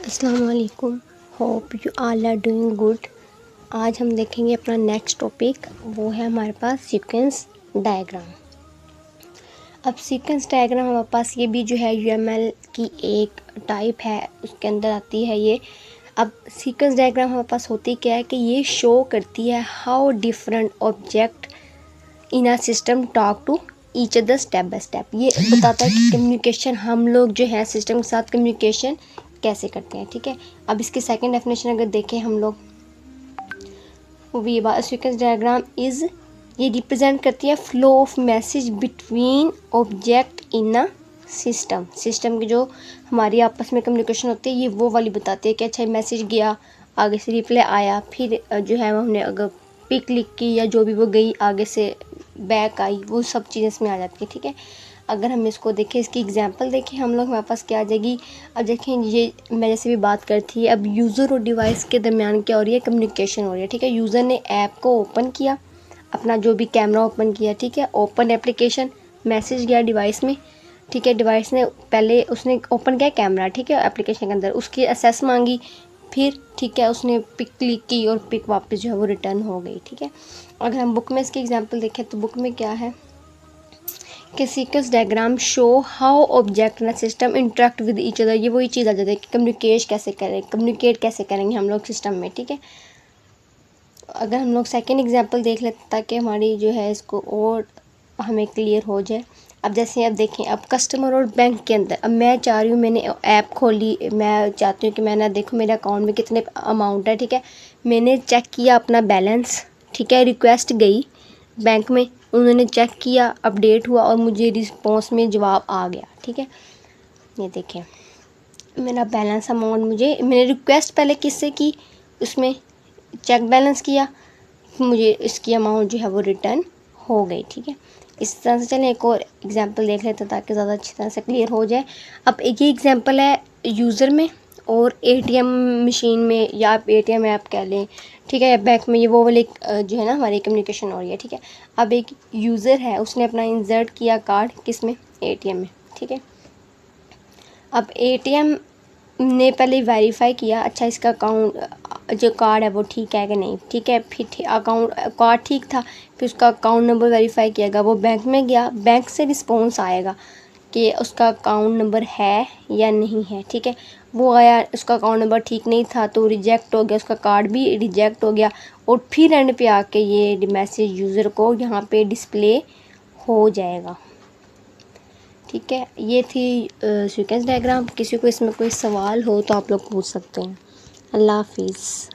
अस्सलाम वालेकुम। Hope you all are doing good. आज हम देखेंगे अपना नेक्स्ट टॉपिक, वो है हमारे पास सीक्वेंस डायग्राम। अब सीक्वेंस डायग्राम हमारे पास ये भी जो है यूएमएल की एक टाइप है, उसके अंदर आती है ये। अब सीक्वेंस डायग्राम हमारे पास होती क्या है कि ये शो करती है how different object in a system talk to each other step by step. ये बताता है कि कम्युनिकेशन हम लोग जो है सिस्टम के साथ कम्युनिकेशन कैसे करते हैं। ठीक है, अब इसकी सेकंड डेफिनेशन अगर देखें हम लोग, वो भी ये सीक्वेंस डायग्राम इज़, ये रिप्रेजेंट करती है flow of message between object in a system. System की जो हमारी आपस में कम्युनिकेशन होती है, ये वो वाली बताती है कि अच्छा मैसेज गया, आगे से रिप्लाई आया, फिर जो है हमने अगर पिक लिख की या जो भी वो गई आगे से बैक आई, वो सब चीज़ें इसमें आ जाती है। ठीक है, अगर हम इसको देखें, इसकी एग्जांपल देखें हम लोग, हमारे पास क्या आ जाएगी। अब देखें, ये मैं जैसे भी बात करती है, अब यूज़र और डिवाइस के दरमियान क्या हो रही है, कम्युनिकेशन हो रही है। ठीक है, यूज़र ने ऐप को ओपन किया, अपना जो भी कैमरा ओपन किया, ठीक है, ओपन एप्लीकेशन, मैसेज गया डिवाइस में। ठीक है, डिवाइस ने पहले उसने ओपन किया कैमरा, ठीक है, एप्लीकेशन के अंदर उसकी एक्सेस मांगी, फिर ठीक है उसने पिक क्लिक की और पिक वापस जो है वो रिटर्न हो गई। ठीक है, अगर हम बुक में इसकी एग्जांपल देखें तो बुक में क्या है कि sequence diagram show how object in system interact with each other. ये वही चीज़ आ जाती है कि कम्युनिकेट कैसे करेंगे हम लोग सिस्टम में। ठीक है, अगर हम लोग सेकेंड एग्जांपल देख लेते ताकि हमारी जो है इसको और हमें क्लियर हो जाए। अब जैसे अब देखें, अब कस्टमर और बैंक के अंदर, अब मैं चाह रही हूँ, मैंने ऐप खोली, मैं चाहती हूँ कि मैं ना देखो मेरे अकाउंट में कितने अमाउंट है। ठीक है, मैंने चेक किया अपना बैलेंस, ठीक है, रिक्वेस्ट गई बैंक में, उन्होंने चेक किया, अपडेट हुआ और मुझे रिस्पॉन्स में जवाब आ गया। ठीक है, ये देखें मेरा बैलेंस अमाउंट, मैंने रिक्वेस्ट पहले किससे की, उसमें चेक बैलेंस किया, मुझे इसकी अमाउंट जो है वो रिटर्न हो गई। ठीक है, इस तरह से चलें एक और एग्जांपल देख लेते हैं ताकि ज़्यादा अच्छी तरह से क्लियर हो जाए। अब एक ही एग्जांपल है यूज़र में और एटीएम मशीन में, या आप एटीएम ऐप कह लें। ठीक है, बैंक में ये वो वाली जो है ना हमारी कम्युनिकेशन हो रही है। ठीक है, अब एक यूज़र है, उसने अपना इंसर्ट किया कार्ड किस में, एटीएम में। ठीक है, अब एटीएम ने पहले वेरीफाई किया, अच्छा इसका अकाउंट जो कार्ड है वो ठीक है कि नहीं। ठीक है, फिर अकाउंट कार्ड ठीक था, फिर उसका अकाउंट नंबर वेरीफाई किया गया, वो बैंक में गया, बैंक से रिस्पॉन्स आएगा कि उसका अकाउंट नंबर है या नहीं है। ठीक है, वो आया, उसका अकाउंट नंबर ठीक नहीं था तो रिजेक्ट हो गया, उसका कार्ड भी रिजेक्ट हो गया, और फिर एंड पे आके ये मैसेज यूज़र को यहाँ पे डिस्प्ले हो जाएगा। ठीक है, ये थी सीक्वेंस डायग्राम। किसी को इसमें कोई सवाल हो तो आप लोग पूछ सकते हैं। अल्लाह हाफिज़।